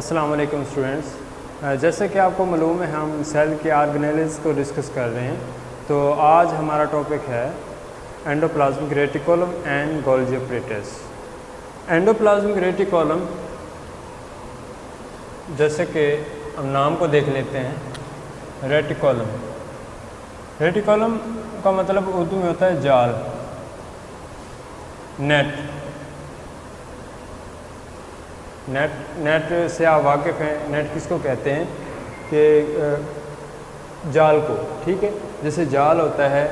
अस्सलाम वालेकुम स्टूडेंट्स। जैसे कि आपको मालूम है हम सेल के ऑर्गेनेल्स को डिस्कस कर रहे हैं। तो आज हमारा टॉपिक है endoplasmic reticulum and Golgi apparatus। Endoplasmic reticulum, जैसे कि हम नाम को देख लेते हैं, रेटिकुलम। रेटिकुलम का मतलब उर्दू में होता है जाल, नेट। नेट से आप वाकिफ़ हैं, नेट किसको कहते हैं कि जाल को, ठीक है। जैसे जाल होता है,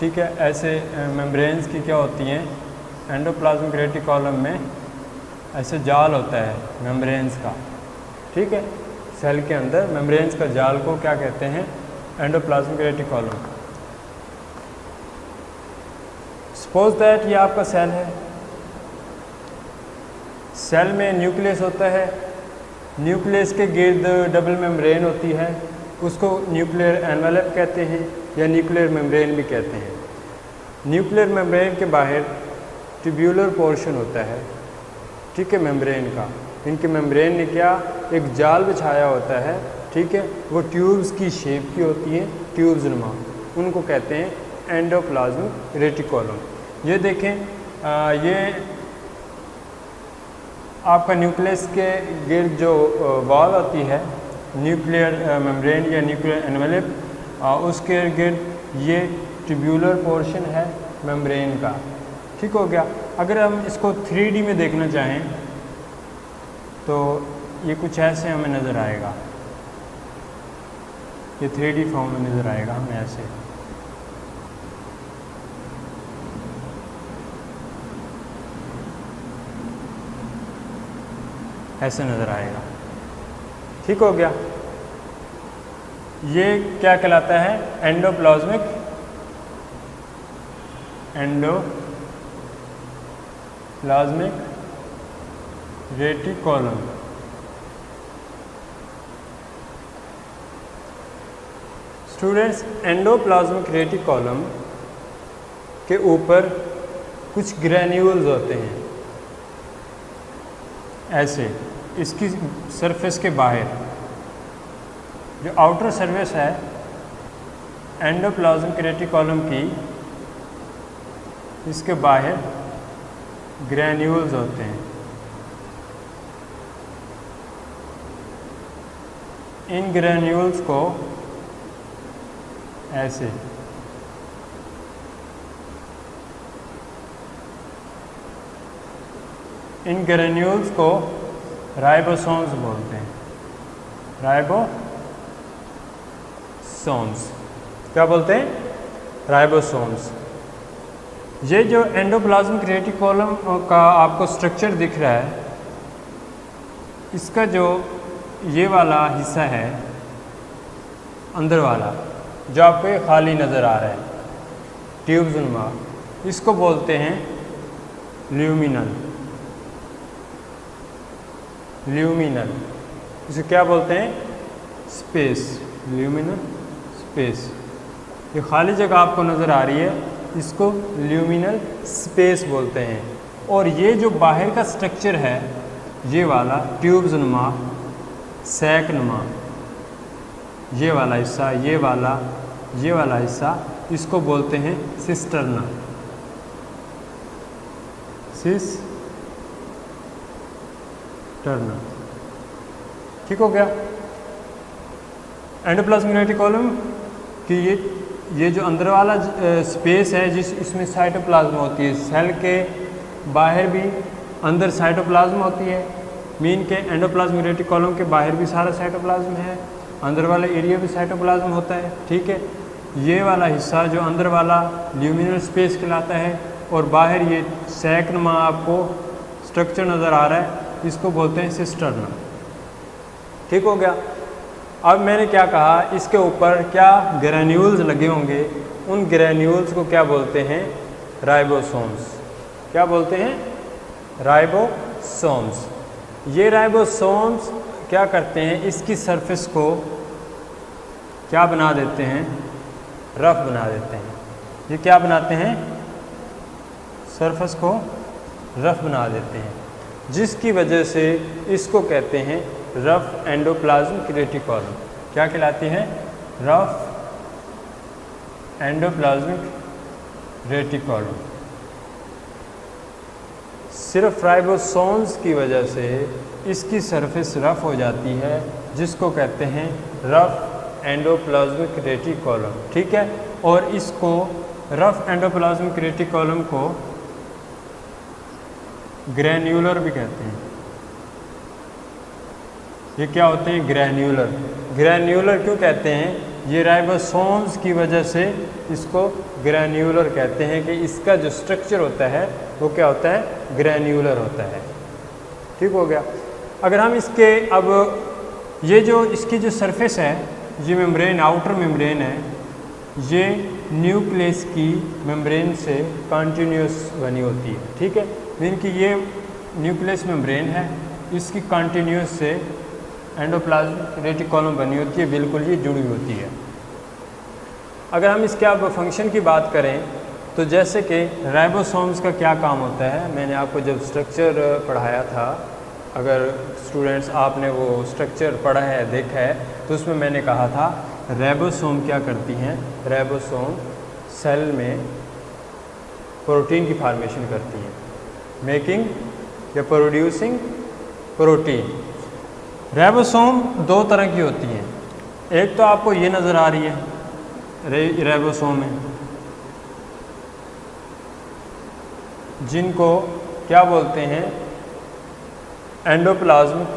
ठीक है, ऐसे मेम्ब्रेन्स की क्या होती हैं, एंडोप्लाज्मिक रेटिकुलम में ऐसे जाल होता है मेम्ब्रेन्स का, ठीक है। सेल के अंदर मेम्ब्रेन्स का जाल को क्या कहते हैं, एंडोप्लाज्मिक रेटिकुलम। सपोज दैट ये आपका सेल है। सेल में न्यूक्लियस होता है, न्यूक्लियस के गिर्द डबल मेम्ब्रेन होती है, उसको न्यूक्लियर एनवेलप कहते हैं या न्यूक्लियर मेम्ब्रेन भी कहते हैं। न्यूक्लियर मेम्ब्रेन के बाहर ट्यूब्यूलर पोर्शन होता है, ठीक है, मेम्ब्रेन का। इनके मेम्ब्रेन ने क्या एक जाल बिछाया होता है, ठीक है, वो ट्यूब्स की शेप की होती है, ट्यूब्स नुमा, उनको कहते हैं एंडोप्लाज्मिक रेटिकुलम। ये देखें, ये आपका न्यूक्लियस के गिर्द जो वॉल होती है, न्यूक्लियर मेम्ब्रेन या न्यूक्लियर एनवेलप, उसके गिर्द ये ट्यूब्यूलर पोर्शन है मेम्ब्रेन का, ठीक हो गया। अगर हम इसको 3D में देखना चाहें तो ये कुछ ऐसे हमें नज़र आएगा, ये 3D फॉर्म में नज़र आएगा हमें ऐसे। ऐसे नज़र आएगा, ठीक हो गया। ये क्या कहलाता है, endoplasmic reticulum. Students, endoplasmic reticulum के ऊपर कुछ ग्रैन्यूल्स होते हैं ऐसे, इसकी सरफेस के बाहर जो आउटर सरफेस है एंडोप्लाज्मिक रेटिकुलम की, इसके बाहर ग्रैन्यूल्स होते हैं। इन ग्रैन्यूल्स को ऐसे इन ग्रैन्यूल्स को राइबोसोम्स बोलते हैं। राइबोसोम्स क्या बोलते हैं, राइबोसोम्स। ये जो एंडोप्लाज्मिक रेटिकुलम का आपको स्ट्रक्चर दिख रहा है, इसका जो ये वाला हिस्सा है अंदर वाला, जो आपको ये खाली नज़र आ रहा है ट्यूब्स नुमा, इसको बोलते हैं ल्यूमिनल। इसे क्या बोलते हैं, स्पेस, ल्यूमिनल स्पेस। ये खाली जगह आपको नज़र आ रही है, इसको ल्यूमिनल स्पेस बोलते हैं। और ये जो बाहर का स्ट्रक्चर है, ये वाला ट्यूब्स नुमा, सैक नुमा, ये वाला हिस्सा, ये वाला हिस्सा, इसको बोलते हैं सिस्टर्ना। सिस्टर्ना, ठीक हो गया। एंडोप्लाज्मिक रेटिकुलम की ये जो अंदर वाला स्पेस है, इसमें साइटोप्लाज्म होती है। सेल के बाहर भी अंदर साइटोप्लाज्म होती है, मीन के एंडोप्लाज्मिक रेटिकुलम के बाहर भी सारा साइटोप्लाज्म है, अंदर वाला एरिया भी साइटोप्लाज्म होता है, ठीक है। ये वाला हिस्सा जो अंदर वाला ल्यूमिनल स्पेस कहलाता है, और बाहर ये सैक नुमा आपको स्ट्रक्चर नज़र आ रहा है, इसको बोलते हैं सिस्टर्ना, ठीक हो गया। अब मैंने क्या कहा, इसके ऊपर क्या ग्रैन्यूल्स लगे होंगे, उन ग्रैन्यूल्स को क्या बोलते हैं, राइबोसोम्स। क्या बोलते हैं, राइबोसोम्स। ये राइबोसोम्स क्या करते हैं, इसकी सरफेस को क्या बना देते हैं, रफ बना देते हैं। ये क्या बनाते हैं, सरफेस को रफ बना देते हैं, जिसकी वजह से इसको कहते हैं रफ एंडोप्लाज्मिक रेटिकुलम। क्या कहलाती है? Rough endoplasmic reticulum. सिर्फ राइबोसोम्स की वजह से इसकी सरफेस रफ हो जाती है, जिसको कहते हैं रफ एंडोप्लाज्मिक रेटिकुलम। ठीक है, और इसको रफ एंडोप्लाज्मिक रेटिकुलम को ग्रैन्युलर भी कहते हैं। ये क्या होते हैं? ग्रैन्युलर। ग्रैन्युलर क्यों कहते हैं? ये राइबोसोम्स की वजह से इसको ग्रैन्युलर कहते हैं कि इसका जो स्ट्रक्चर होता है वो क्या होता है? ग्रैन्युलर होता है। ठीक हो गया। अगर हम इसके अब ये जो इसकी जो सरफेस है, ये मेम्ब्रेन, आउटर मेम्ब्रेन है, ये न्यूक्लियस की मेम्ब्रेन से कंटिन्यूस बनी होती है। ठीक है, मीन कि ये न्यूक्लियस मेम्ब्रेन है, इसकी कंटिन्यूस से एंडोप्लाज्मिक रेटिकुलम बनी होती है, बिल्कुल ये जुड़ी होती है। अगर हम इसके अब फंक्शन की बात करें तो जैसे कि राइबोसोम्स का क्या काम होता है, मैंने आपको जब स्ट्रक्चर पढ़ाया था, अगर स्टूडेंट्स आपने वो स्ट्रक्चर पढ़ा है, देखा है, तो उसमें मैंने कहा था राइबोसोम क्या करती हैं? राइबोसोम सेल में प्रोटीन की फॉर्मेशन करती हैं, मेकिंग या प्रोड्यूसिंग प्रोटीन। राइबोसोम दो तरह की होती हैं। एक तो आपको ये नज़र आ रही है राइबोसोम है, जिनको क्या बोलते हैं? Endoplasmic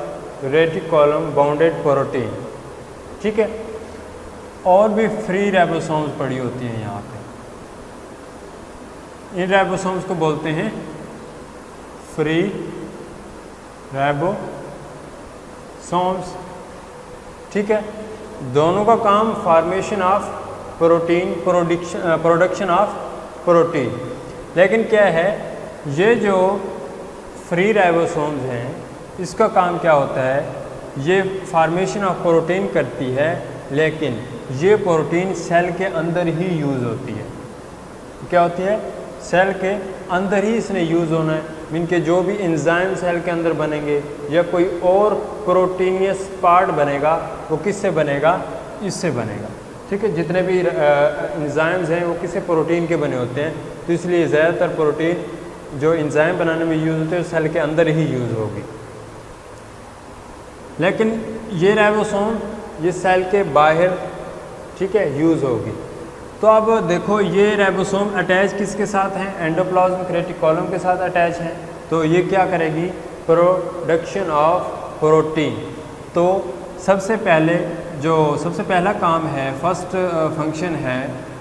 reticulum bounded protein. ठीक है, और भी फ्री राइबोसोम्स पड़ी होती हैं यहाँ पे। इन राइबोसोम्स को बोलते हैं फ्री राइबोसोम्स। ठीक है, दोनों का काम formation of protein, production of protein. लेकिन क्या है, ये जो फ्री राइबोसोम्स हैं, इसका काम क्या होता है? ये फॉर्मेशन ऑफ प्रोटीन करती है, लेकिन ये प्रोटीन सेल के अंदर ही यूज़ होती है। क्या होती है? सेल के अंदर ही इसने यूज़ होना है। मीन के जो भी एंजाइम सेल के अंदर बनेंगे या कोई और प्रोटीनियस पार्ट बनेगा, वो किससे बनेगा? इससे बनेगा। ठीक है, जितने भी एंजाइम्स हैं वो किसी प्रोटीन के बने होते हैं, तो इसलिए ज़्यादातर प्रोटीन जो एंजाइम बनाने में यूज़ होते हैं सेल के अंदर ही यूज़ होगी। लेकिन ये राइबोसोम ये सेल के बाहर, ठीक है, यूज़ होगी। तो अब देखो ये राइबोसोम अटैच किसके साथ हैं? एंडोप्लाज्मिक रेटिकुलम के साथ अटैच हैं। तो ये क्या करेगी? Production of protein. तो सबसे पहला काम है, फर्स्ट फंक्शन है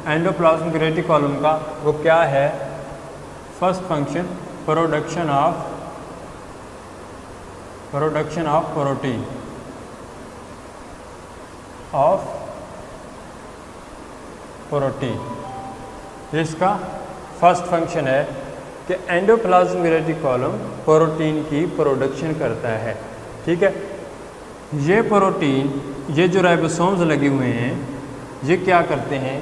एंडोप्लाज्मिक रेटिकुलम का, वो क्या है? First function production of protein इसका फर्स्ट फंक्शन है कि एंडोप्लाज्मिक रेटिकुलम प्रोटीन की प्रोडक्शन करता है। ठीक है, ये प्रोटीन, ये जो राइबोसोम्स लगे हुए हैं, ये क्या करते हैं?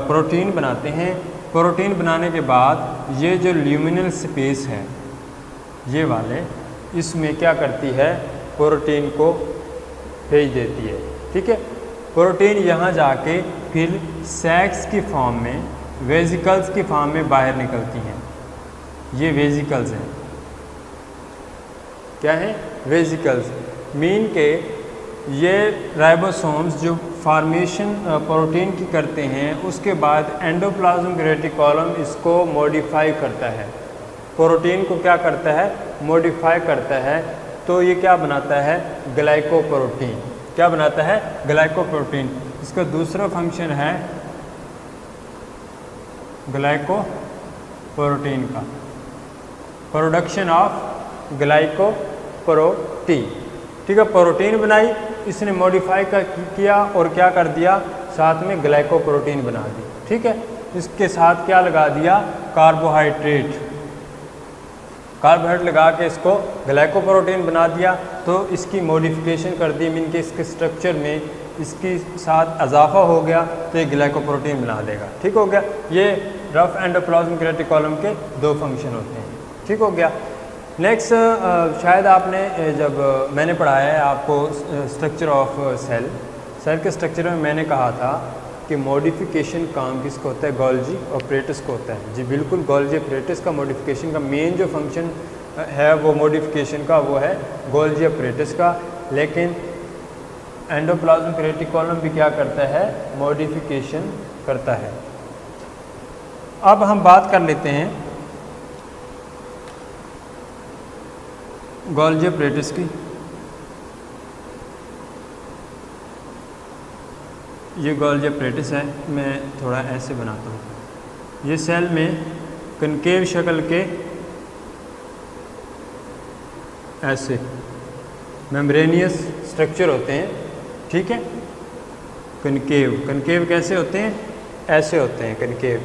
प्रोटीन बनाते हैं। प्रोटीन बनाने के बाद ये जो ल्यूमिनल स्पेस है, ये वाले, इसमें क्या करती है? प्रोटीन को भेज देती है। ठीक है, प्रोटीन यहाँ जाके फिर सैक्स की फॉर्म में, वेजिकल्स की फॉर्म में बाहर निकलती हैं। ये वेजिकल्स हैं। क्या है? वेजिकल्स। मीन के ये राइबोसोम्स जो फॉर्मेशन प्रोटीन की करते हैं, उसके बाद एंडोप्लाज्मिक रेटिकुलम इसको मॉडिफाई करता है। प्रोटीन को क्या करता है? मॉडिफाई करता है। तो ये क्या बनाता है? ग्लाइकोप्रोटीन। क्या बनाता है? ग्लाइकोप्रोटीन। इसका दूसरा फंक्शन है ग्लाइकोप्रोटीन का, प्रोडक्शन ऑफ ग्लाइकोप्रोटीन। ठीक है, प्रोटीन बनाई, इसने मॉडिफाई किया और क्या कर दिया? साथ में ग्लाइकोप्रोटीन बना दी। ठीक है, इसके साथ क्या लगा दिया? कार्बोहाइड्रेट लगा के इसको ग्लाइकोप्रोटीन बना दिया। तो इसकी मॉडिफिकेशन कर दी, मीन के इसके स्ट्रक्चर में इसके साथ इजाफा हो गया, तो ये ग्लाइकोप्रोटीन बना देगा। ठीक हो गया। ये रफ एंडोप्लाज्मिक रेटिकुलम के दो फंक्शन होते हैं। ठीक हो गया। नेक्स्ट शायद आपने जब मैंने पढ़ाया है आपको स्ट्रक्चर ऑफ सेल के स्ट्रक्चर में मैंने कहा था कि मॉडिफिकेशन काम किसको होता है, गोल्जी ऑपरेटस को होता है। जी बिल्कुल, गोल्जी ऑपरेटस का मॉडिफिकेशन का मेन जो फंक्शन है वो मॉडिफिकेशन का वो है गोल्जी ऑपरेटस का। लेकिन एंडोप्लाज्मिक रेटिकुलम भी क्या करता है, मॉडिफिकेशन करता है। अब हम बात कर लेते हैं गोल्जी ऑपरेटस की। ये गोल्जी ऑपरेटस है, मैं थोड़ा ऐसे बनाता हूँ। ये सेल में कनकेव शक्ल के ऐसे मेम्ब्रेनियस स्ट्रक्चर होते हैं, ठीक है। कनकेव कैसे होते हैं, ऐसे होते हैं कनकेव,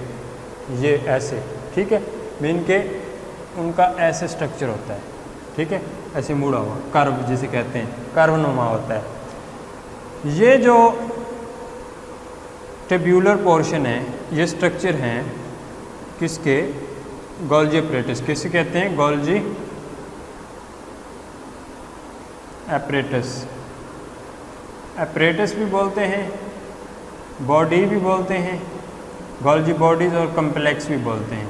ये ऐसे, ठीक है। मीन के उनका ऐसे स्ट्रक्चर होता है, ठीक है, ऐसे मुड़ा हुआ, कर्व जिसे कहते हैं, कर्व नुमा होता है। ये जो टेब्यूलर पोर्शन है, ये स्ट्रक्चर हैं किसके, गोल्जी ऑपरेटस। किसे कहते हैं, गोल्जी ऑपरेटस। ऑपरेटस भी बोलते हैं, बॉडी भी बोलते हैं, गोल्जी बॉडीज और कम्प्लेक्स भी बोलते हैं,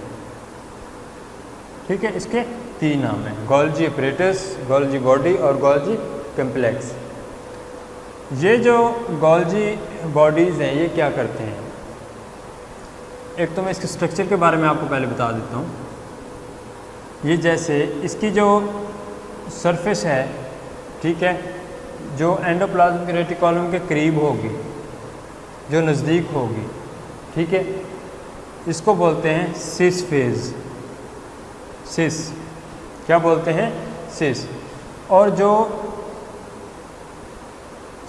ठीक है। इसके 3 नाम हैं, गोल्जी ऑपरेटस, गोल्जी बॉडी और गोल्जी कम्प्लेक्स। ये जो गोल्जी बॉडीज़ हैं ये क्या करते हैं, एक तो मैं इसके स्ट्रक्चर के बारे में आपको पहले बता देता हूँ। ये जैसे इसकी जो सरफेस है, ठीक है, जो एंडोप्लाज्मिक रेटिकुलम के करीब होगी, जो नज़दीक होगी, ठीक है, इसको बोलते हैं सिस फेज। सिस क्या बोलते हैं, सिस। और जो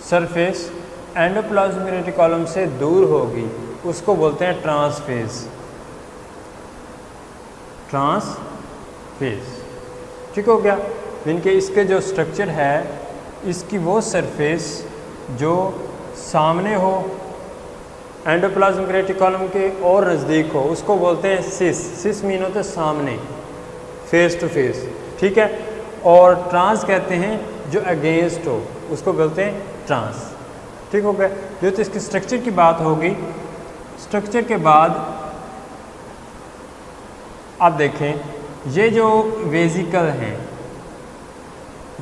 सरफेस एंडोप्लाज्मिक रेटिकुलम से दूर होगी उसको बोलते हैं ट्रांसफेज। ट्रांसफेज, ठीक हो गया। इनके इसके जो स्ट्रक्चर है, इसकी वो सरफेस जो सामने हो एंडोप्लाज्मिक रेटिकुलम के और नज़दीक हो उसको बोलते हैं सिस। सिस मीन होते सामने, फेस टू फेस, ठीक है। और ट्रांस कहते हैं जो अगेंस्ट हो, उसको बोलते हैं ट्रांस, ठीक हो गया। जो तो इसके स्ट्रक्चर की बात होगी। स्ट्रक्चर के बाद आप देखें, ये जो वेजिकल हैं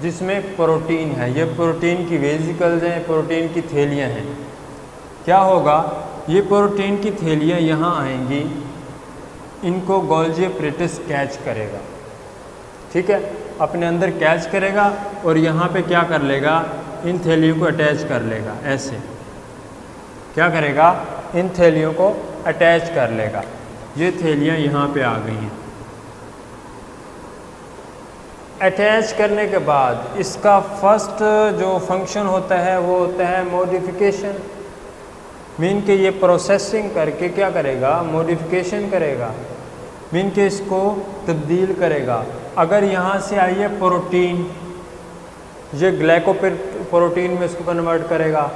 जिसमें प्रोटीन है, ये प्रोटीन की वेजिकल्स हैं, प्रोटीन की थैलियाँ हैं। क्या होगा, ये प्रोटीन की थैलियाँ यहाँ आएंगी, इनको गोल्जी ऑपरेटस कैच करेगा, ठीक है, अपने अंदर कैच करेगा और यहाँ पे क्या कर लेगा, इन थैलियों को अटैच कर लेगा। ऐसे क्या करेगा, इन थैलियों को अटैच कर लेगा। ये थैलियाँ यहाँ पे आ गई हैं। अटैच करने के बाद इसका फर्स्ट जो फंक्शन होता है वो होता है मॉडिफिकेशन। मीन के ये प्रोसेसिंग करके क्या करेगा, मॉडिफिकेशन करेगा, मीन के इसको तब्दील करेगा। अगर यहाँ से आई है प्रोटीन, ये ग्लाइकोप्रोटीन में इसको कन्वर्ट करेगा।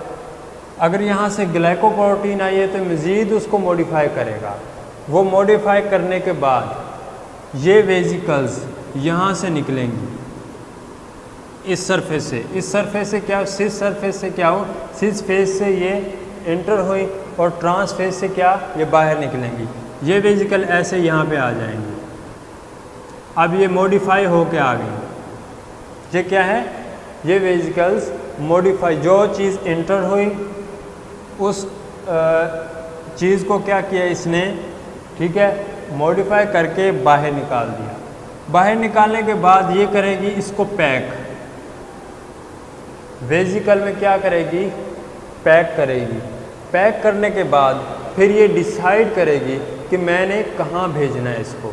अगर यहाँ से ग्लाइकोप्रोटीन आई है तो मज़ीद उसको मॉडिफाई करेगा। वो मॉडिफाई करने के बाद ये वेजिकल्स यहाँ से निकलेंगी इस सरफेस से। इस सरफेस से क्या, सिस सरफेस से क्या हो, सिस फेस से ये एंटर हुई और ट्रांस फेस से क्या, ये बाहर निकलेंगी। ये वेजिकल ऐसे यहाँ पे आ जाएंगी। अब ये मॉडिफाई होके आ गई। ये क्या है, ये वेजिकल्स मॉडिफाई, जो चीज़ एंटर हुई उस चीज़ को क्या किया इसने, ठीक है, मॉडिफाई करके बाहर निकाल दिया। बाहर निकालने के बाद ये करेगी इसको पैक, वेजिकल में क्या करेगी, पैक करेगी। पैक करने के बाद फिर ये डिसाइड करेगी कि मैंने कहाँ भेजना है इसको,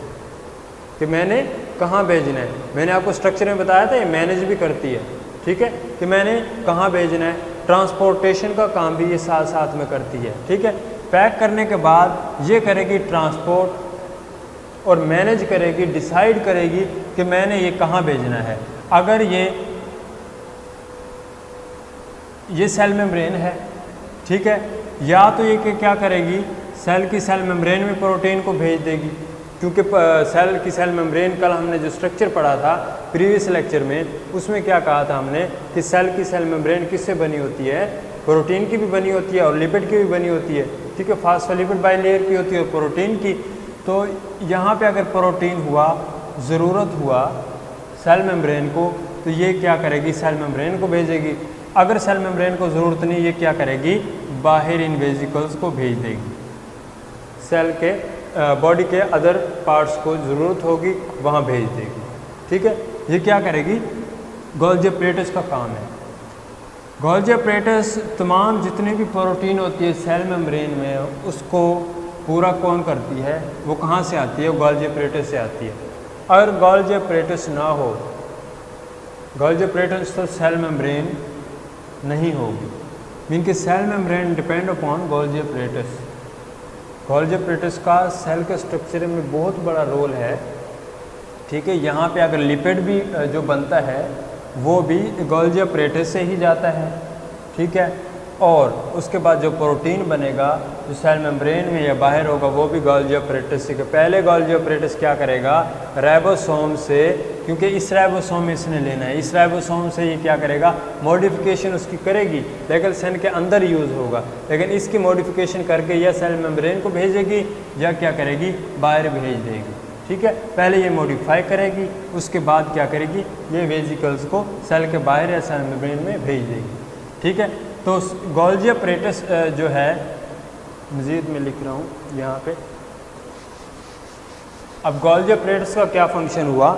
कि मैंने कहाँ भेजना है। मैंने आपको स्ट्रक्चर में बताया था ये मैनेज भी करती है, ठीक है, कि मैंने कहाँ भेजना है। ट्रांसपोर्टेशन का काम भी ये साथ साथ में करती है, ठीक है। पैक करने के बाद ये करेगी ट्रांसपोर्ट और मैनेज करेगी, डिसाइड करेगी कि मैंने ये कहाँ भेजना है। अगर ये सेल मेम्ब्रेन है, ठीक है, या तो ये क्या करेगी, सेल की सेल मेम्ब्रेन में प्रोटीन को भेज देगी, क्योंकि सेल की सेल मेम्ब्रेन कल हमने जो स्ट्रक्चर पढ़ा था प्रीवियस लेक्चर में, उसमें क्या कहा था हमने कि सेल की सेल मेम्ब्रेन किससे बनी होती है, प्रोटीन की भी बनी होती है और लिपिड की भी बनी होती है, ठीक है, फास्फोलिपिड बाइलेयर की होती है और प्रोटीन की। तो यहाँ पे अगर प्रोटीन हुआ, ज़रूरत हुआ सेल मेम्ब्रेन को, तो ये क्या करेगी, सेल मेम्ब्रेन को भेजेगी। अगर सेल मेम्ब्रेन को ज़रूरत नहीं, ये क्या करेगी, बाहर इन वेजिकल्स को भेज देगी। सेल के बॉडी के अदर पार्ट्स को ज़रूरत होगी वहाँ भेज देगी, ठीक है। ये क्या करेगी, गोल्जी एपरेटस का काम है। गोल्जी एपरेटस तमाम जितनी भी प्रोटीन होती है सेल मेम्ब्रेन में, उसको पूरा कौन करती है, वो कहाँ से आती है, गोल्जी एपरेटस से आती है। अगर गोल्जी एपरेटस ना हो, गोल्जी एपरेटस तो सेल मेम्ब्रेन नहीं होगी, मीन कि cell membrane depend upon Golgi apparatus. Golgi apparatus का सेल के स्ट्रक्चर में बहुत बड़ा रोल है, ठीक है। यहाँ पे अगर लिपिड भी जो बनता है वो भी गोल्जी एपरेटस से ही जाता है, ठीक है। और उसके बाद जो प्रोटीन बनेगा जो सेल मेम्ब्रेन में या बाहर होगा वो भी गोल्जी एपरेटस से। पहले गोल्जी एपरेटस क्या करेगा, राइबोसोम से, क्योंकि इस राइबोसोम में इसने लेना है, इस राइबोसोम से ये क्या करेगा, मॉडिफिकेशन उसकी करेगी, लेकिन सेल के अंदर यूज़ होगा, लेकिन इसकी मॉडिफिकेशन करके या सेल मेम्ब्रेन को भेजेगी या क्या करेगी, बाहर भेज देगी, ठीक है। पहले ये मॉडिफाई करेगी, उसके बाद क्या करेगी, ये वेजिकल्स को सेल के बाहर या सेल मेम्ब्रेन में भेज देगी, ठीक है। तो गोल्जी एपरेटस जो है, मज़ीद में लिख रहा हूँ यहाँ पे। अब गोल्जी एपरेटस का क्या फंक्शन हुआ,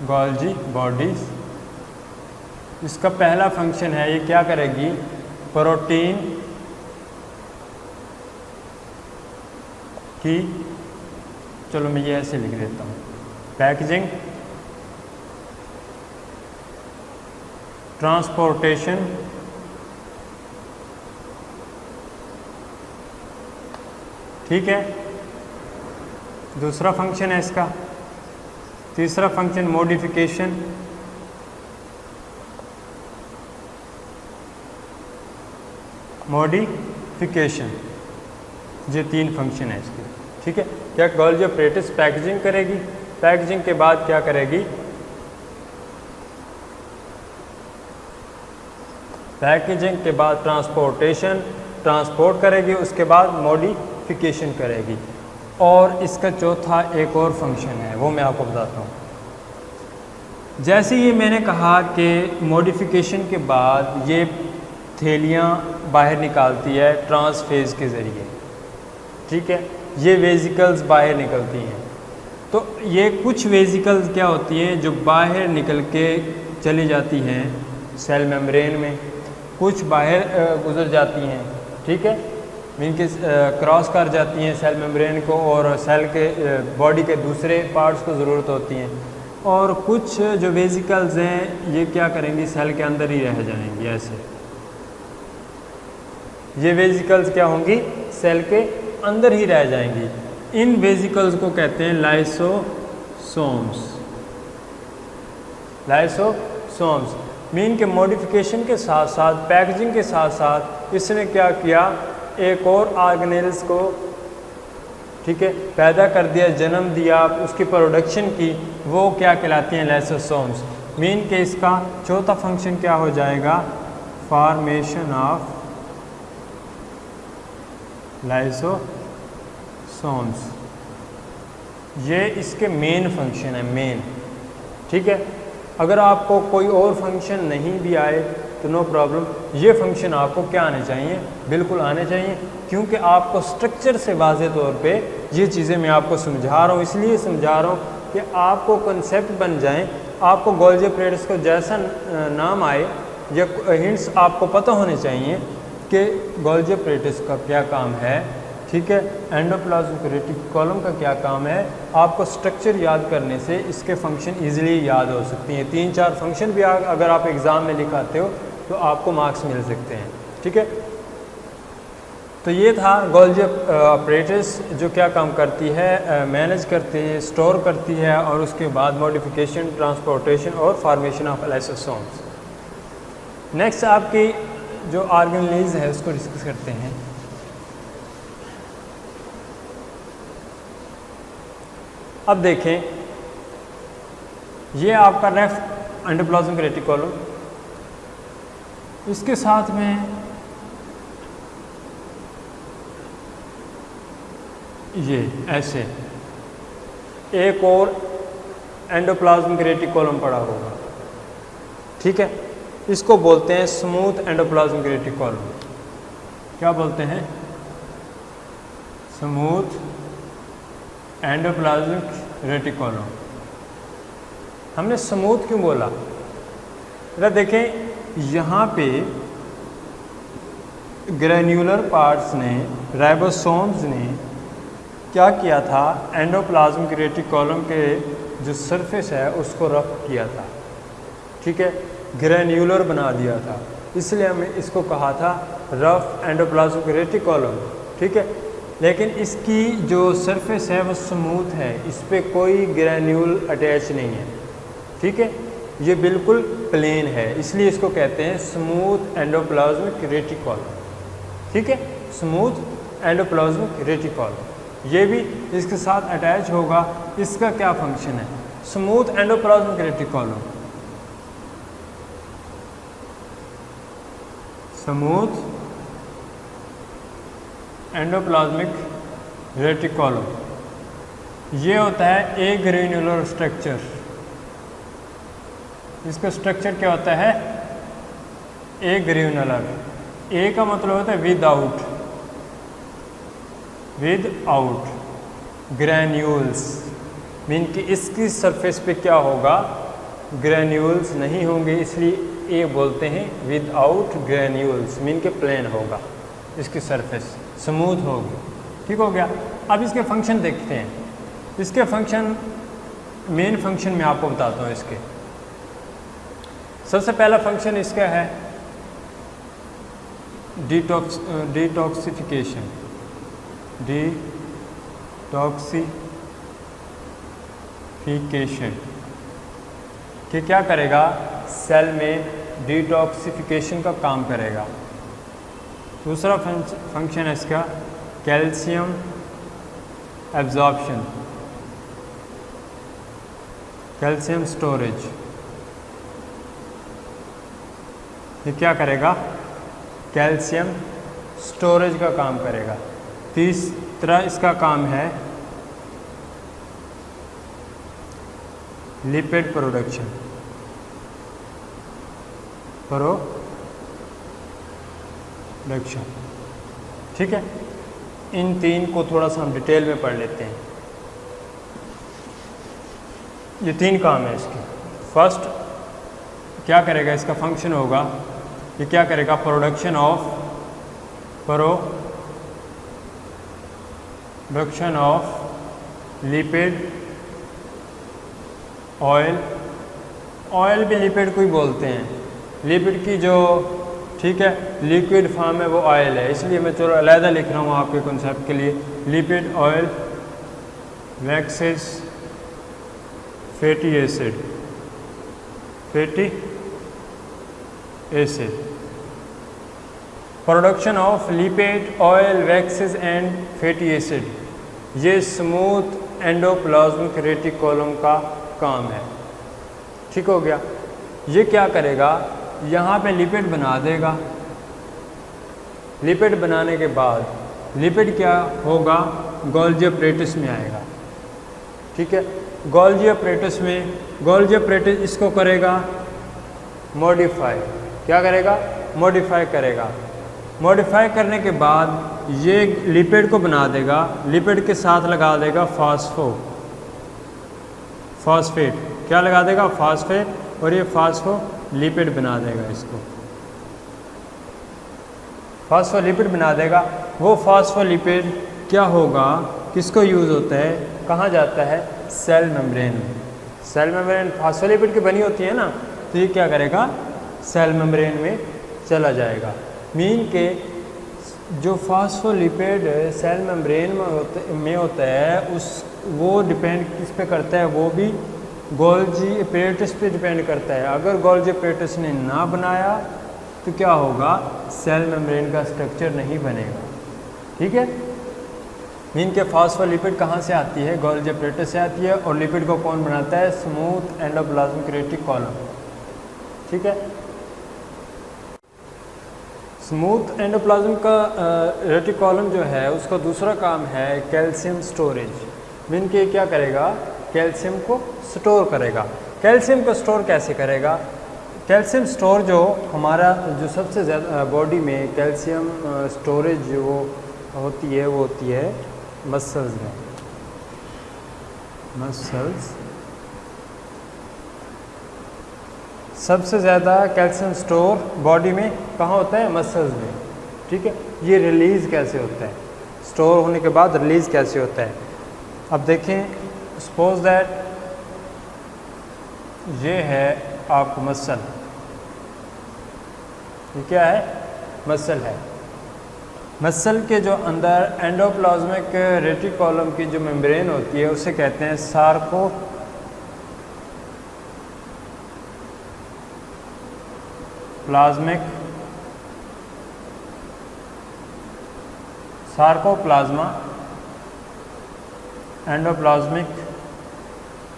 गोल्जी बॉडीज, इसका पहला फंक्शन है, ये क्या करेगी, प्रोटीन की, चलो मैं ये ऐसे लिख देता हूँ, पैकेजिंग, ट्रांसपोर्टेशन, ठीक है। दूसरा फंक्शन है इसका। तीसरा फंक्शन मॉडिफिकेशन, मॉडिफिकेशन, ये तीन फंक्शन है इसके, ठीक है। क्या गोल्जी एपरेटस पैकेजिंग करेगी, पैकेजिंग के बाद क्या करेगी, पैकेजिंग के बाद ट्रांसपोर्टेशन, ट्रांसपोर्ट करेगी, उसके बाद मॉडिफिकेशन करेगी। और इसका चौथा एक और फंक्शन है, वो मैं आपको बताता हूँ। जैसे ये मैंने कहा कि मॉडिफिकेशन के बाद ये थैलियाँ बाहर निकालती है ट्रांसफेज के ज़रिए, ठीक है, ये वेजिकल्स बाहर निकलती हैं। तो ये कुछ वेजिकल्स क्या होती हैं जो बाहर निकल के चली जाती हैं सेल मेम्ब्रेन में, कुछ बाहर गुजर जाती हैं, ठीक है, मीन के क्रॉस कर जाती हैं सेल मेम्ब्रेन को और सेल के बॉडी के दूसरे पार्ट्स को ज़रूरत होती हैं। और कुछ जो वेजिकल्स हैं ये क्या करेंगी, सेल के अंदर ही रह जाएंगी ऐसे। ये वेजिकल्स क्या होंगी, सेल के अंदर ही रह जाएंगी। इन वेजिकल्स को कहते हैं लाइसोसोम्स, लाइसोसोम्स। मीन के मॉडिफिकेशन के साथ साथ, पैकेजिंग के साथ साथ इसने क्या किया, एक और ऑर्गेनेल्स को, ठीक है, पैदा कर दिया, जन्म दिया, उसकी प्रोडक्शन की, वो क्या कहलाती हैं, लाइसोसोम्स। मीन के इसका चौथा फंक्शन क्या हो जाएगा, फॉर्मेशन ऑफ लाइसोसोम्स। ये इसके मेन फंक्शन है, मेन, ठीक है। अगर आपको कोई और फंक्शन नहीं भी आए तो नो प्रॉब्लम, ये फंक्शन आपको क्या आने चाहिए, बिल्कुल आने चाहिए, क्योंकि आपको स्ट्रक्चर से वाज़े तौर पे ये चीज़ें मैं आपको समझा रहा हूँ। इसलिए समझा रहा हूँ कि आपको कंसेप्ट बन जाएं, आपको गोल्जी एपरेटस को जैसा नाम आए या हिंट्स आपको पता होने चाहिए कि गोल्जी एपरेटस का क्या काम है, ठीक है, एंडोप्लाज्मिक रेटिकुलम का क्या काम है। आपको स्ट्रक्चर याद करने से इसके फंक्शन इजीली याद हो सकती हैं। 3-4 फंक्शन भी अगर आप एग्ज़ाम में लिखाते हो तो आपको मार्क्स मिल सकते हैं, ठीक है। तो ये था गोल्जी एपरेटस जो क्या काम करती है, मैनेज करती है, स्टोर करती है, और उसके बाद मॉडिफिकेशन, ट्रांसपोर्टेशन और फॉर्मेशन ऑफ लाइसोसोम्स। नेक्स्ट आपकी जो ऑर्गेनेल्स है उसको डिस्कस करते हैं। अब देखें, ये आपका रफ एंडोप्लाज्मिक रेटिकुलम, इसके साथ में ये ऐसे एक और एंडोप्लाज्मिक रेटिकुलम पड़ा होगा, ठीक है। इसको बोलते हैं स्मूथ एंडोप्लाज्मिक रेटिकुलम। क्या बोलते हैं? Smooth endoplasmic reticulum. हमने स्मूथ क्यों बोला? जरा देखें, यहाँ पे ग्रेन्यूलर पार्ट्स ने, राइबोसोम्स ने क्या किया था, एंडोप्लाज्मिक रेटिकुलम के जो सरफेस है उसको रफ किया था, ठीक है, ग्रेन्यूलर बना दिया था, इसलिए हमने इसको कहा था रफ एंडोप्लाज्मिक रेटिकुलम, ठीक है। लेकिन इसकी जो सरफेस है वो स्मूथ है, इस पर कोई ग्रेन्यूल अटैच नहीं है, ठीक है, ये बिल्कुल प्लेन है, इसलिए इसको कहते हैं स्मूथ एंडोप्लाज्मिक रेटिकुलम, ठीक है, स्मूथ एंडोप्लाज्मिक रेटिकुलम। ये भी इसके साथ अटैच होगा। इसका क्या फंक्शन है? Smooth endoplasmic reticulum, smooth endoplasmic reticulum, ये होता है ए ग्रेन्युलर स्ट्रक्चर। इसका स्ट्रक्चर क्या होता है? ए ग्रेन्युलर। ए का मतलब होता है विदाउट, ग्रैन्यूल्स, मीन कि इसकी सरफेस पे क्या होगा? ग्रैन्यूल्स नहीं होंगे, इसलिए ए बोलते हैं विदाउट ग्रैन्यूल्स, मीन के प्लेन होगा, इसकी सरफेस स्मूथ होगी, ठीक हो गया। अब इसके फंक्शन देखते हैं। इसके फंक्शन, मेन फंक्शन मैं आपको बताता हूँ इसके। सबसे पहला फंक्शन इसका है डिटॉक्सिफिकेशन, कि क्या करेगा? सेल में डिटॉक्सिफिकेशन का काम करेगा। दूसरा फंक्शन है इसका कैल्शियम एब्जॉर्प्शन, कैल्शियम स्टोरेज। ये क्या करेगा? कैल्शियम स्टोरेज का काम करेगा। तीसरा इसका काम है लिपिड प्रोडक्शन, ठीक है। इन तीन को थोड़ा सा हम डिटेल में पढ़ लेते हैं। ये तीन काम है इसके। फर्स्ट क्या करेगा? इसका फंक्शन होगा, ये क्या करेगा? प्रोडक्शन ऑफ लिपिड, ऑयल भी लिपिड को ही बोलते हैं। लिपिड की जो, ठीक है, लिक्विड फॉर्म है वो ऑयल है, इसलिए मैं चलो अलहदा लिख रहा हूँ आपके कॉन्सेप्ट के लिए। Lipid, oil, waxes, fatty acid, production of lipid, oil, waxes and fatty acid, ये स्मूथ एंडोप्लाज्मिक रेटिकुलम का काम है, ठीक हो गया। ये क्या करेगा? यहाँ पे लिपिड बना देगा। लिपिड बनाने के बाद लिपिड क्या होगा? गोल्जी अपरेटस में आएगा, ठीक है। गोल्जी अपरेटस इसको करेगा मॉडिफाई। क्या करेगा? मॉडिफाई करेगा। मॉडिफाई करने के बाद ये लिपिड को बना देगा, लिपिड के साथ लगा देगा फॉस्फेट। क्या लगा देगा? फॉस्फेट, और ये फॉस्फोलिपिड बना देगा। इसको फॉस्फोलिपिड बना देगा। वो फॉस्फोलिपिड क्या होगा? किसको यूज़ होता है? कहाँ जाता है? सेल मेम्ब्रेन में। सेल मेम्ब्रेन फॉस्फोलिपिड की बनी होती है ना, तो ये क्या करेगा? सेल मेम्ब्रेन में चला जाएगा। मीन के जो फॉस्फोलिपिड सेल मेम्ब्रेन में होता है वो डिपेंड किस पे करता है? वो भी गोल्जी अपरेटस पे डिपेंड करता है। अगर गोल्जी अपरेटस ने ना बनाया तो क्या होगा? सेल मेम्ब्रेन का स्ट्रक्चर नहीं बनेगा, ठीक है। मीन के फॉस्फोलिपिड कहाँ से आती है, गोल्गी एपरेटस से आती है, और लिपिड को कौन बनाता है, स्मूथ एंडोप्लाज्मिक रेटिकुलम। ठीक है, स्मूथ एंडोप्लाज्म का रेटिकुलम जो है उसका दूसरा काम है कैल्शियम स्टोरेज। मीन के क्या करेगा, कैल्शियम को स्टोर करेगा। कैल्शियम को स्टोर कैसे करेगा, कैल्शियम स्टोर जो हमारा जो सबसे ज़्यादा बॉडी में कैल्शियम स्टोरेज जो होती है वो होती है मसल्स में। मसल्स सबसे ज़्यादा कैल्शियम स्टोर बॉडी में कहाँ होता है, मसल्स में। ठीक है, ये रिलीज़ कैसे होता है, स्टोर होने के बाद रिलीज़ कैसे होता है। अब देखें, सपोज दैट ये है आपको मसल, ये क्या है, मसल है। मसल के जो अंदर एंडोप्लाज्मिक रेटिकुलम की जो मेम्ब्रेन होती है उसे कहते हैं सार्कोप्लाज्मा एंडोप्लाज्मिक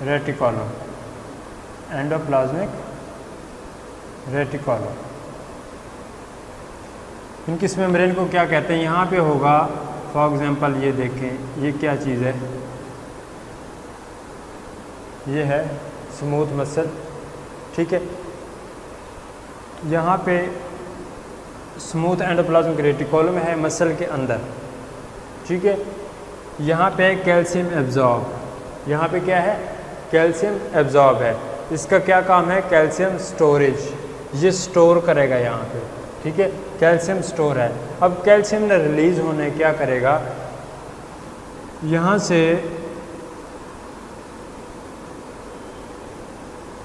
रेटिकुलम, एंडोप्लाज्मिक रेटिकुलम। इनकी इस मेम्ब्रेन को क्या कहते हैं, यहाँ पे होगा फॉर एग्जांपल, ये देखें, ये क्या चीज़ है, ये है स्मूथ मसल। ठीक है, यहाँ पे स्मूथ एंडोप्लाज्मिक रेटिकुलम है मसल के अंदर। ठीक है, यहाँ पे कैल्शियम एब्जॉर्ब, यहाँ पे क्या है, कैल्शियम एब्जॉर्ब है। इसका क्या काम है, कैल्शियम स्टोरेज, ये स्टोर करेगा यहाँ पे। ठीक है, कैल्शियम स्टोर है। अब कैल्शियम ने रिलीज होने क्या करेगा, यहाँ से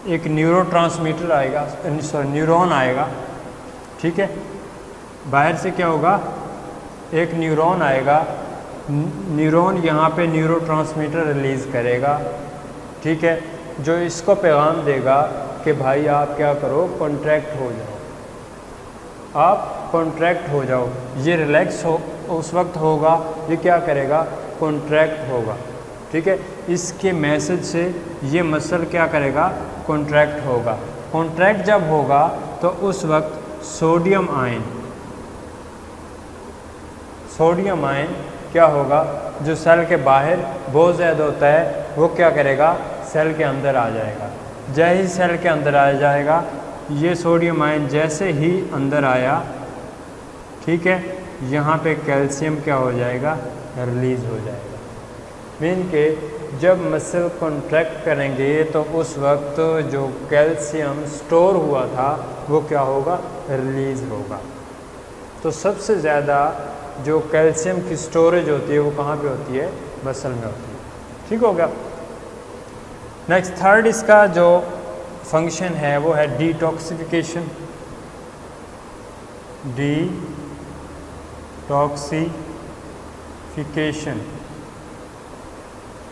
एक न्यूरोट्रांसमीटर आएगा, न्यूरॉन आएगा। ठीक है, बाहर से क्या होगा, एक न्यूरॉन आएगा, न्यूरॉन यहाँ पे न्यूरोट्रांसमीटर रिलीज़ करेगा। ठीक है, जो इसको पैगाम देगा कि भाई आप क्या करो, कॉन्ट्रैक्ट हो जाओ, आप कॉन्ट्रैक्ट हो जाओ। ये रिलैक्स हो उस वक्त होगा, ये क्या करेगा, कॉन्ट्रैक्ट होगा। ठीक है, इसके मैसेज से ये मसल क्या करेगा, कॉन्ट्रैक्ट होगा। कॉन्ट्रैक्ट जब होगा तो उस वक्त सोडियम आयन क्या होगा, जो सेल के बाहर बहुत ज़्यादा होता है वो क्या करेगा, सेल के अंदर आ जाएगा। जैसे ही सेल के अंदर आ जाएगा, ये सोडियम आयन जैसे ही अंदर आया, ठीक है, यहाँ पे कैल्शियम क्या हो जाएगा, रिलीज़ हो जाएगा। मीन के जब मसल कॉन्ट्रैक्ट करेंगे तो उस वक्त जो कैल्शियम स्टोर हुआ था वो क्या होगा, रिलीज़ होगा। तो सबसे ज़्यादा जो कैल्शियम की स्टोरेज होती है वो कहाँ पे होती है, मसल में होती है। ठीक हो गया। नेक्स्ट थर्ड इसका जो फंक्शन है वो है detoxification. Detoxification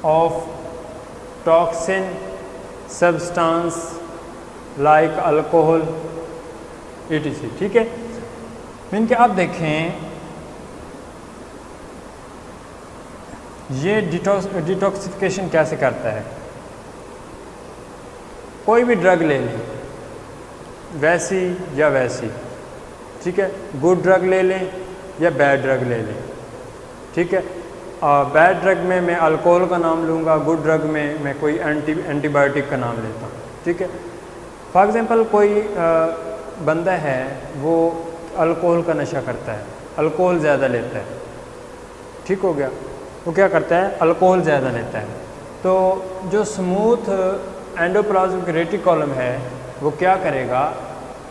of toxin substance like alcohol etc। ठीक है, मीन के आप देखें ये डिटॉक्सिफिकेशन कैसे करता है। कोई भी ड्रग ले लें, वैसी या वैसी, ठीक है, गुड ड्रग ले लें या बैड ड्रग ले लें। ठीक है, बैड ड्रग में मैं अल्कोहल का नाम लूँगा, गुड ड्रग में मैं कोई एंटीबायोटिक का नाम लेता हूँ। ठीक है, फॉर एग्ज़ाम्पल कोई बंदा है वो अल्कोहल का नशा करता है, अल्कोहल ज़्यादा लेता है। ठीक हो गया, वो क्या करता है, अल्कोहल ज़्यादा लेता है। तो जो स्मूथ एंडोप्लाज्मिक रेटिकुलम है वो क्या करेगा,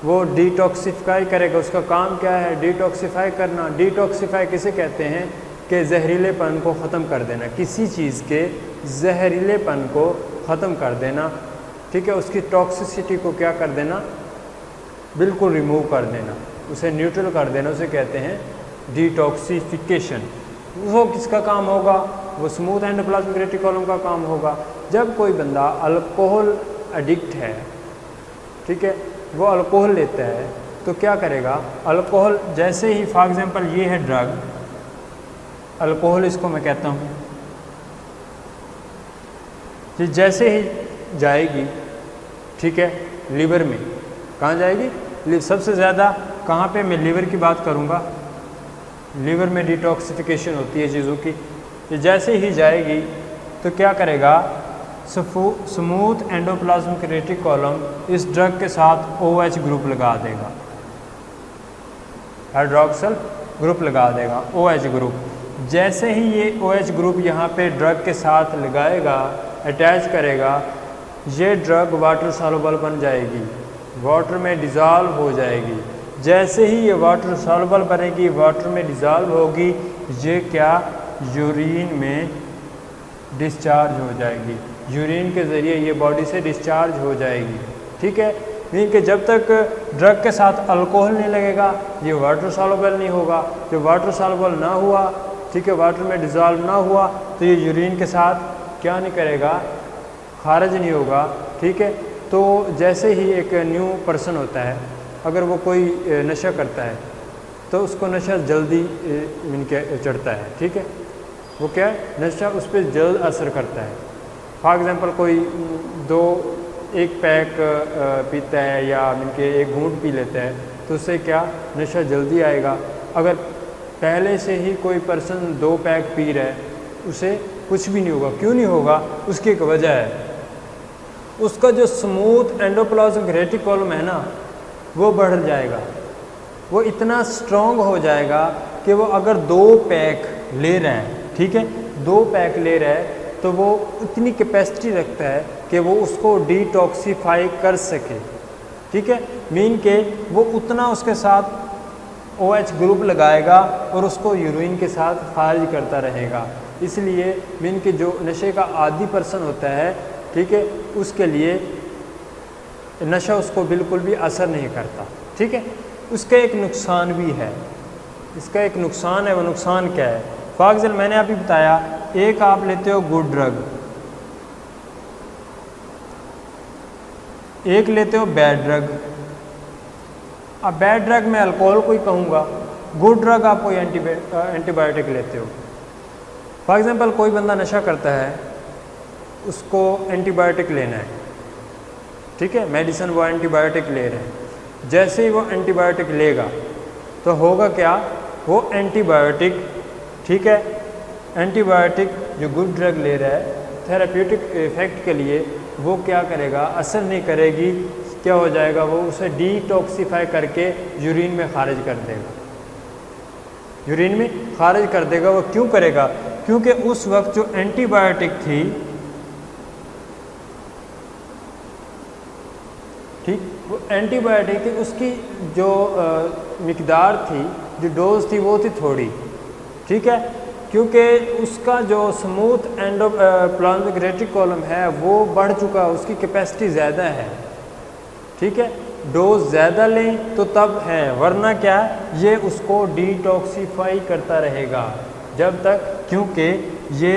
वो डिटॉक्सिफाई करेगा। उसका काम क्या है, डिटॉक्सिफाई करना। डिटॉक्सिफाई किसे कहते हैं कि जहरीलेपन को ख़त्म कर देना, किसी चीज़ के जहरीलेपन को ख़त्म कर देना। ठीक है, उसकी टॉक्सिसिटी को क्या कर देना, बिल्कुल रिमूव कर देना, उसे न्यूट्रल कर देना, उसे कहते हैं डिटॉक्सिफिकेशन। वो किसका काम होगा, वो स्मूथ एंडोप्लाज्मिक रेटिकुलम का काम होगा। जब कोई बंदा अल्कोहल एडिक्ट है, ठीक है, वो अल्कोहल लेता है तो क्या करेगा, अल्कोहल जैसे ही फॉर एग्जांपल ये है ड्रग, अल्कोहल इसको मैं कहता हूँ। कि जैसे ही जाएगी, ठीक है, लीवर में, कहाँ जाएगी? सबसे ज़्यादा कहाँ पे? मैं लीवर की बात करूँगा। लीवर में डिटॉक्सिफिकेशन होती है चीज़ों की। ये जैसे ही जाएगी तो क्या करेगा? स्मूथ एंडोप्लाज्मिक रेटिकुलम इस ड्रग के साथ OH ग्रुप लगा देगा, हाइड्रोक्सल ग्रुप लगा देगा, OH ग्रुप। जैसे ही ये OH ग्रुप यहाँ पे ड्रग के साथ लगाएगा, अटैच करेगा, ये ड्रग वाटर सॉल्युबल बन जाएगी, वाटर में डिज़ॉल्व हो जाएगी। जैसे ही ये वाटर सॉल्युबल बनेगी, वाटर में डिज़ॉल्व होगी, ये क्या? यूरिन में डिस्चार्ज हो जाएगी। यूरिन के ज़रिए ये बॉडी से डिस्चार्ज हो जाएगी, ठीक है। मीन कि जब तक ड्रग के साथ अल्कोहल नहीं लगेगा, ये वाटर सॉल्युबल नहीं होगा। जब वाटर सॉल्युबल ना हुआ, ठीक है, वाटर में डिज़ॉल्व ना हुआ, तो ये यूरिन के साथ क्या नहीं करेगा? खारिज नहीं होगा, ठीक है। तो जैसे ही एक न्यू पर्सन होता है, अगर वो कोई नशा करता है तो उसको नशा जल्दी चढ़ता है, ठीक है। वो क्या है? नशा उस पर जल्द असर करता है। फॉर एग्ज़ाम्पल कोई एक पैक पीता है या इनके एक घूंट पी लेता है, तो उससे क्या? नशा जल्दी आएगा। अगर पहले से ही कोई पर्सन 2 पैक पी रहा है, उसे कुछ भी नहीं होगा। क्यों नहीं होगा? उसकी एक वजह है, उसका जो स्मूथ एंडोप्लाज्मिक रेटिकुलम है ना, वो बढ़ जाएगा, वो इतना स्ट्रॉन्ग हो जाएगा कि वो अगर 2 पैक ले रहा है, ठीक है, 2 पैक ले रहा है, तो वो इतनी कैपेसिटी रखता है कि वो उसको डिटॉक्सीफाई कर सके, ठीक है। मीन के वो उतना उसके साथ OH ग्रुप लगाएगा और उसको यूरिन के साथ खारिज करता रहेगा। इसलिए मीन के जो नशे का आदी पर्सन होता है, ठीक है, उसके लिए नशा उसको बिल्कुल भी असर नहीं करता, ठीक है। उसका एक नुकसान भी है, इसका एक नुकसान है। वो नुकसान क्या है? फॉर एग्जाम्पल मैंने अभी बताया, एक आप लेते हो गुड ड्रग, एक लेते हो बैड ड्रग। अब बैड ड्रग में अल्कोहल को ही कहूँगा, गुड ड्रग आप कोई एंटीबायोटिक लेते हो। फॉर एग्जांपल कोई बंदा नशा करता है, उसको एंटीबायोटिक लेना है, ठीक है, मेडिसिन वो एंटीबायोटिक ले रहे हैं। जैसे ही वो एंटीबायोटिक लेगा तो होगा क्या? वो एंटीबायोटिक, ठीक है, एंटीबायोटिक जो गुड ड्रग ले रहा है थेराप्यूटिक इफेक्ट के लिए, वो क्या करेगा? असर नहीं करेगी। क्या हो जाएगा? वो उसे डिटॉक्सीफाई करके यूरिन में खारिज कर देगा, यूरिन में खारिज कर देगा। वो क्यों करेगा? क्योंकि उस वक्त जो एंटीबायोटिक थी, ठीक, वो एंटीबायोटिक थी, उसकी जो मिकदार थी, जो डोज थी, वो थी थोड़ी, ठीक है, क्योंकि उसका जो स्मूथ एंडोप्लाज्मिक रेटिकुलम है वो बढ़ चुका है, उसकी कैपेसिटी ज़्यादा है, ठीक है। डोज ज़्यादा लें तो तब है, वरना क्या, ये उसको डिटॉक्सीफाई करता रहेगा जब तक, क्योंकि ये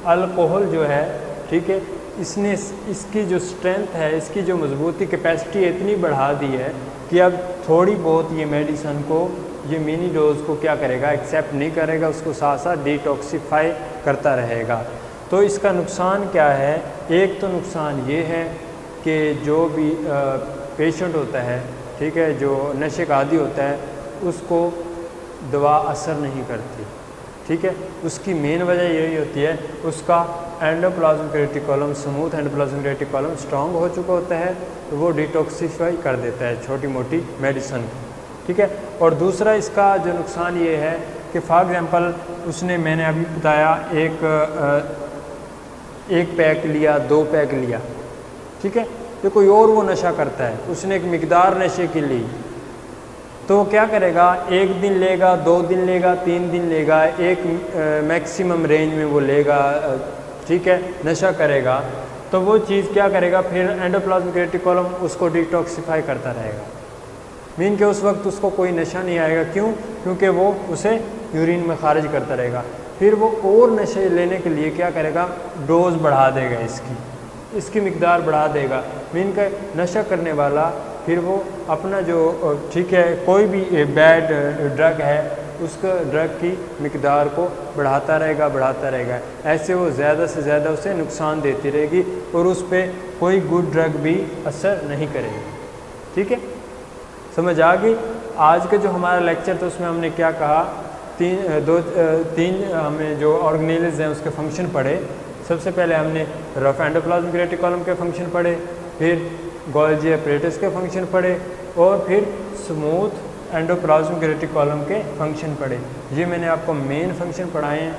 अल्कोहल जो है, ठीक है, इसने इसकी जो स्ट्रेंथ है, इसकी जो मजबूती कैपेसिटी इतनी बढ़ा दी है कि अब थोड़ी बहुत ये मेडिसिन को, ये मिनी डोज को क्या करेगा? एक्सेप्ट नहीं करेगा, उसको साथ साथ डिटॉक्सीफाई करता रहेगा। तो इसका नुकसान क्या है? एक तो नुकसान ये है कि जो भी पेशेंट होता है, ठीक है, जो नशे का आदी होता है, उसको दवा असर नहीं करती, ठीक है। उसकी मेन वजह यही होती है, उसका endoplasmic reticulum, smooth endoplasmic reticulum strong हो चुका होता है, तो वो डिटॉक्सीफाई कर देता है छोटी मोटी मेडिसिन, ठीक है। और दूसरा इसका जो नुकसान ये है कि फॉर एग्जांपल उसने, मैंने अभी बताया, एक पैक लिया, 2 पैक लिया, ठीक है, तो कोई और वो नशा करता है, उसने एक मिकदार नशे की ली, तो क्या करेगा? 1 दिन लेगा, 2 दिन लेगा, 3 दिन लेगा, एक मैक्सिमम रेंज में वो लेगा, ठीक है, नशा करेगा। तो वो चीज़ क्या करेगा? फिर एंडोप्लाज्मिक रेटिकुलम उसको डिटॉक्सीफाई करता रहेगा, मीन के उस वक्त उसको कोई नशा नहीं आएगा। क्यों? क्योंकि वो उसे यूरिन में खारिज करता रहेगा। फिर वो और नशे लेने के लिए क्या करेगा? डोज बढ़ा देगा, इसकी मिकदार बढ़ा देगा। मीन का नशा करने वाला फिर वो अपना जो, ठीक है, कोई भी बैड ड्रग है उसका ड्रग की मिकदार को बढ़ाता रहेगा। ऐसे वो ज़्यादा से ज़्यादा उसे नुकसान देती रहेगी और उस पर कोई गुड ड्रग भी असर नहीं करेगी। ठीक है, समझ आ गई। आज का जो हमारा लेक्चर था उसमें हमने क्या कहा, तीन हमें जो ऑर्गेनेल्स हैं उसके फंक्शन पढ़े। सबसे पहले हमने रफ एंडोप्लाज्मिक रेटिकुलम के फंक्शन पढ़े, फिर गोल्जी अपरेटस के फंक्शन पढ़े और फिर स्मूथ एंडोप्लाज्मिक रेटिकुलम के फंक्शन पढ़े। ये मैंने आपको मेन फंक्शन पढ़ाए हैं।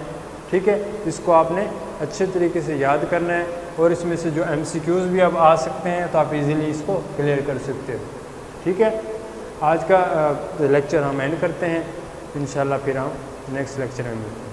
ठीक है, इसको आपने अच्छे तरीके से याद करना है और इसमें से जो MCQs भी अब आ सकते हैं तो आप इजीली इसको क्लियर कर सकते हो। ठीक है, आज का लेक्चर हम एंड करते हैं। इंशाल्लाह फिर हम नेक्स्ट लेक्चर में मिलते हैं।